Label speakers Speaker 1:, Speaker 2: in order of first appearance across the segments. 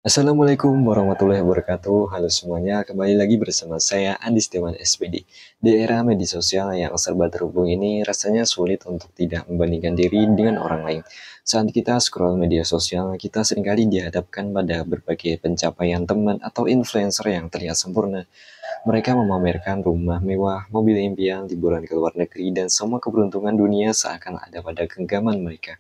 Speaker 1: Assalamualaikum warahmatullahi wabarakatuh. Halo semuanya, kembali lagi bersama saya Andi Setiawan SPD. Di era media sosial yang serba terhubung ini, rasanya sulit untuk tidak membandingkan diri dengan orang lain. Saat kita scroll media sosial, kita seringkali dihadapkan pada berbagai pencapaian teman atau influencer yang terlihat sempurna. Mereka memamerkan rumah mewah, mobil impian, liburan ke luar negeri, dan semua keberuntungan dunia seakan ada pada genggaman mereka.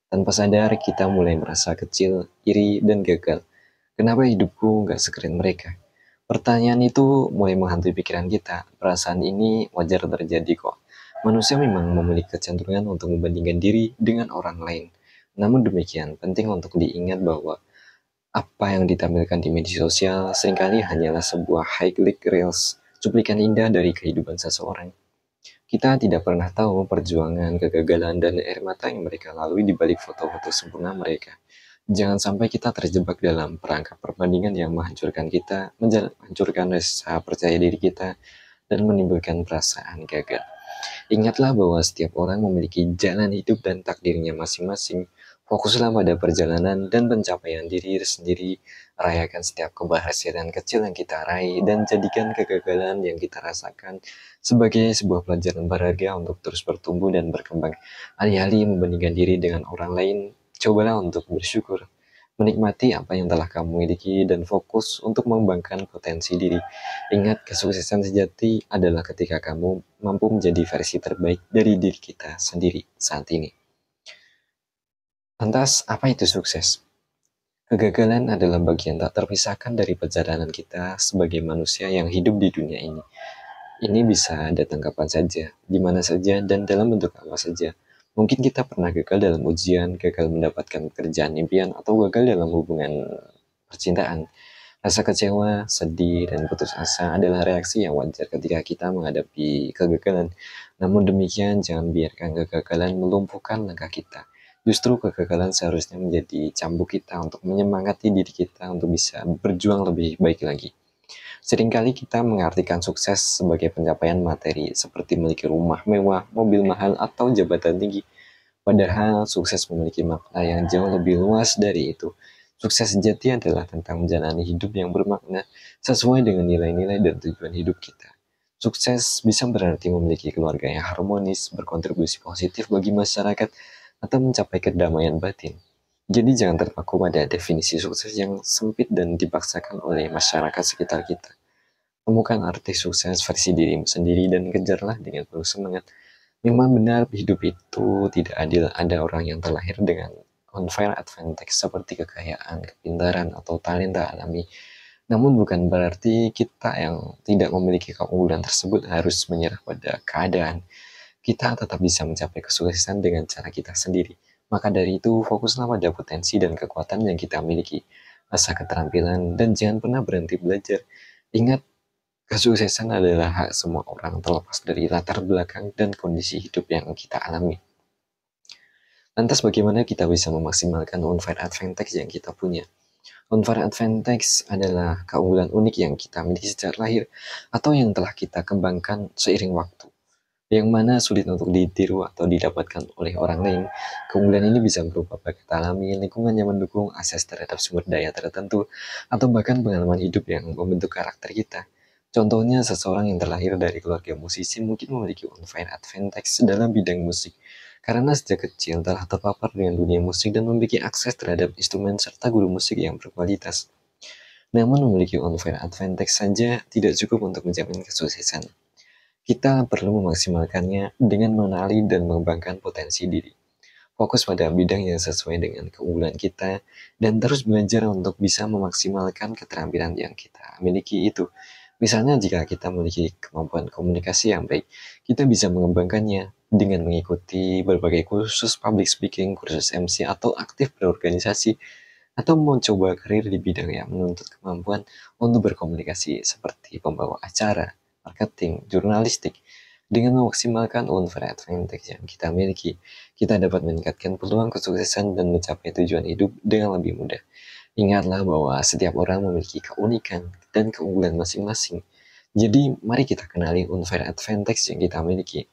Speaker 1: Tanpa sadar, kita mulai merasa kecil, iri, dan gagal. Kenapa hidupku nggak sekeren mereka? Pertanyaan itu mulai menghantui pikiran kita. Perasaan ini wajar terjadi kok. Manusia memang memiliki kecenderungan untuk membandingkan diri dengan orang lain. Namun demikian, penting untuk diingat bahwa apa yang ditampilkan di media sosial seringkali hanyalah sebuah highlight reels, cuplikan indah dari kehidupan seseorang. Kita tidak pernah tahu perjuangan, kegagalan, dan air mata yang mereka lalui di balik foto-foto sempurna mereka. Jangan sampai kita terjebak dalam perangkap perbandingan yang menghancurkan kita, menghancurkan rasa percaya diri kita, dan menimbulkan perasaan gagal. Ingatlah bahwa setiap orang memiliki jalan hidup dan takdirnya masing-masing. Fokuslah pada perjalanan dan pencapaian diri sendiri. Rayakan setiap keberhasilan kecil yang kita raih dan jadikan kegagalan yang kita rasakan sebagai sebuah pelajaran berharga untuk terus bertumbuh dan berkembang. Alih-alih membandingkan diri dengan orang lain, cobalah untuk bersyukur, menikmati apa yang telah kamu miliki, dan fokus untuk mengembangkan potensi diri. Ingat, kesuksesan sejati adalah ketika kamu mampu menjadi versi terbaik dari diri kita sendiri saat ini. Lantas, apa itu sukses? Kegagalan adalah bagian tak terpisahkan dari perjalanan kita sebagai manusia yang hidup di dunia ini. Ini bisa datang kapan saja, di mana saja, dan dalam bentuk apa saja. Mungkin kita pernah gagal dalam ujian, gagal mendapatkan pekerjaan impian, atau gagal dalam hubungan percintaan. Rasa kecewa, sedih, dan putus asa adalah reaksi yang wajar ketika kita menghadapi kegagalan. Namun demikian, jangan biarkan kegagalan melumpuhkan langkah kita. Justru kegagalan seharusnya menjadi cambuk kita untuk menyemangati diri kita untuk bisa berjuang lebih baik lagi. Seringkali kita mengartikan sukses sebagai pencapaian materi, seperti memiliki rumah mewah, mobil mahal, atau jabatan tinggi. Padahal sukses memiliki makna yang jauh lebih luas dari itu. Sukses sejati adalah tentang menjalani hidup yang bermakna sesuai dengan nilai-nilai dan tujuan hidup kita. Sukses bisa berarti memiliki keluarga yang harmonis, berkontribusi positif bagi masyarakat, atau mencapai kedamaian batin. Jadi jangan terpaku pada definisi sukses yang sempit dan dipaksakan oleh masyarakat sekitar kita. Temukan arti sukses versi dirimu sendiri dan kejarlah dengan penuh semangat. Memang benar hidup itu tidak adil. Ada orang yang terlahir dengan unfair advantage seperti kekayaan, kepintaran, atau talenta alami. Namun bukan berarti kita yang tidak memiliki keunggulan tersebut harus menyerah pada keadaan. Kita tetap bisa mencapai kesuksesan dengan cara kita sendiri. Maka dari itu, fokuslah pada potensi dan kekuatan yang kita miliki. Rasa keterampilan, dan jangan pernah berhenti belajar. Ingat, kesuksesan adalah hak semua orang terlepas dari latar belakang dan kondisi hidup yang kita alami. Lantas bagaimana kita bisa memaksimalkan unfair advantage yang kita punya? Unfair advantage adalah keunggulan unik yang kita miliki sejak lahir atau yang telah kita kembangkan seiring waktu, yang mana sulit untuk ditiru atau didapatkan oleh orang lain. Keunggulan ini bisa berupa bakat alami, lingkungan yang mendukung, akses terhadap sumber daya tertentu, atau bahkan pengalaman hidup yang membentuk karakter kita. Contohnya, seseorang yang terlahir dari keluarga musisi mungkin memiliki unfair advantage dalam bidang musik, karena sejak kecil telah terpapar dengan dunia musik dan memiliki akses terhadap instrumen serta guru musik yang berkualitas. Namun memiliki unfair advantage saja tidak cukup untuk menjamin kesuksesan. Kita perlu memaksimalkannya dengan mengenali dan mengembangkan potensi diri. Fokus pada bidang yang sesuai dengan keunggulan kita, dan terus belajar untuk bisa memaksimalkan keterampilan yang kita miliki itu. Misalnya jika kita memiliki kemampuan komunikasi yang baik, kita bisa mengembangkannya dengan mengikuti berbagai kursus public speaking, kursus MC, atau aktif berorganisasi, atau mencoba karir di bidang yang menuntut kemampuan untuk berkomunikasi seperti pembawa acara, marketing, jurnalistik. Dengan memaksimalkan unfair advantage yang kita miliki, kita dapat meningkatkan peluang kesuksesan dan mencapai tujuan hidup dengan lebih mudah. Ingatlah bahwa setiap orang memiliki keunikan dan keunggulan masing-masing. Jadi, mari kita kenali unfair advantage yang kita miliki.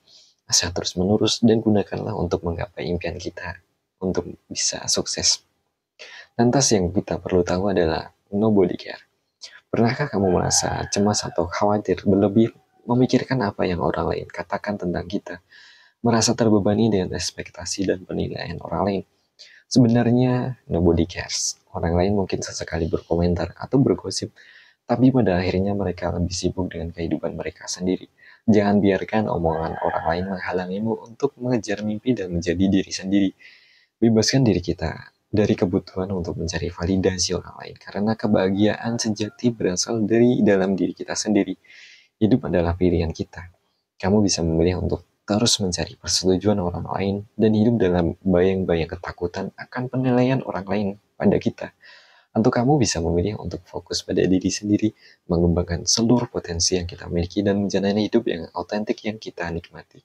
Speaker 1: Asah terus menerus dan gunakanlah untuk menggapai impian kita untuk bisa sukses. Lantas yang kita perlu tahu adalah nobody care. Pernahkah kamu merasa cemas atau khawatir berlebih memikirkan apa yang orang lain katakan tentang kita? Merasa terbebani dengan ekspektasi dan penilaian orang lain? Sebenarnya nobody cares. Orang lain mungkin sesekali berkomentar atau bergosip, tapi pada akhirnya mereka lebih sibuk dengan kehidupan mereka sendiri. Jangan biarkan omongan orang lain menghalangimu untuk mengejar mimpi dan menjadi diri sendiri. Bebaskan diri kita dari kebutuhan untuk mencari validasi orang lain, karena kebahagiaan sejati berasal dari dalam diri kita sendiri. Hidup adalah pilihan kita. Kamu bisa memilih untuk terus mencari persetujuan orang lain dan hidup dalam bayang-bayang ketakutan akan penilaian orang lain pada kita. Atau kamu bisa memilih untuk fokus pada diri sendiri, mengembangkan seluruh potensi yang kita miliki dan menjalani hidup yang autentik yang kita nikmati.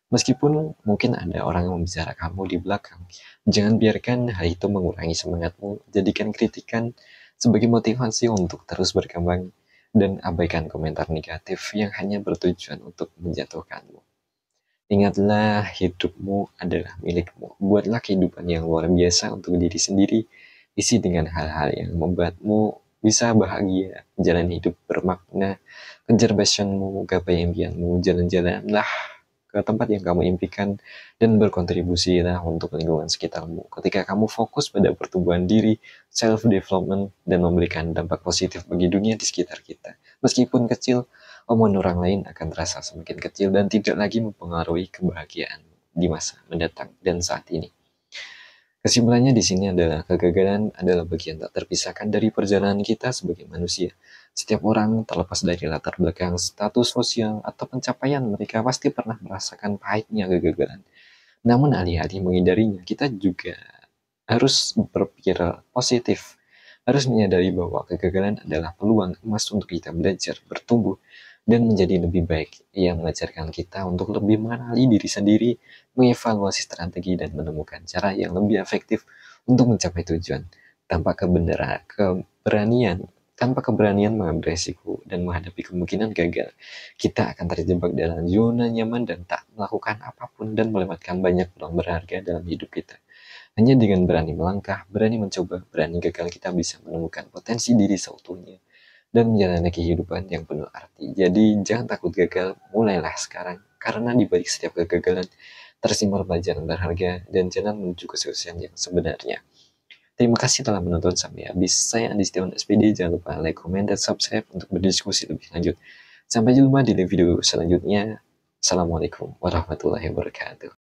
Speaker 1: Meskipun mungkin ada orang yang membicarakan kamu di belakang, jangan biarkan hal itu mengurangi semangatmu. Jadikan kritikan sebagai motivasi untuk terus berkembang dan abaikan komentar negatif yang hanya bertujuan untuk menjatuhkanmu. Ingatlah, hidupmu adalah milikmu. Buatlah kehidupan yang luar biasa untuk diri sendiri, isi dengan hal-hal yang membuatmu bisa bahagia, jalan hidup bermakna, kejar passionmu, gapai impianmu, jalan-jalanlah ke tempat yang kamu impikan, dan berkontribusilah untuk lingkungan sekitarmu. Ketika kamu fokus pada pertumbuhan diri, self-development, dan memberikan dampak positif bagi dunia di sekitar kita. Meskipun kecil, omongan orang lain akan terasa semakin kecil dan tidak lagi mempengaruhi kebahagiaan di masa mendatang dan saat ini. Kesimpulannya di sini adalah kegagalan adalah bagian tak terpisahkan dari perjalanan kita sebagai manusia. Setiap orang, terlepas dari latar belakang, status sosial, atau pencapaian mereka, pasti pernah merasakan pahitnya kegagalan. Namun alih-alih menghindarinya, kita juga harus berpikir positif. Harus menyadari bahwa kegagalan adalah peluang emas untuk kita belajar, bertumbuh, dan menjadi lebih baik. Ia mengajarkan kita untuk lebih mengenali diri sendiri, mengevaluasi strategi, dan menemukan cara yang lebih efektif untuk mencapai tujuan. Tanpa keberanian, tanpa keberanian mengambil resiko dan menghadapi kemungkinan gagal, kita akan terjebak dalam zona nyaman dan tak melakukan apapun dan melewatkan banyak peluang berharga dalam hidup kita. Hanya dengan berani melangkah, berani mencoba, berani gagal, kita bisa menemukan potensi diri seutuhnya dan menjalani kehidupan yang penuh arti. Jadi jangan takut gagal, mulailah sekarang. Karena di balik setiap kegagalan tersimpan pelajaran berharga dan jalan menuju kesuksesan yang sebenarnya. Terima kasih telah menonton sampai habis. Saya Andi Setiawan SPD. Jangan lupa like, comment, dan subscribe untuk berdiskusi lebih lanjut. Sampai jumpa di video selanjutnya. Assalamualaikum warahmatullahi wabarakatuh.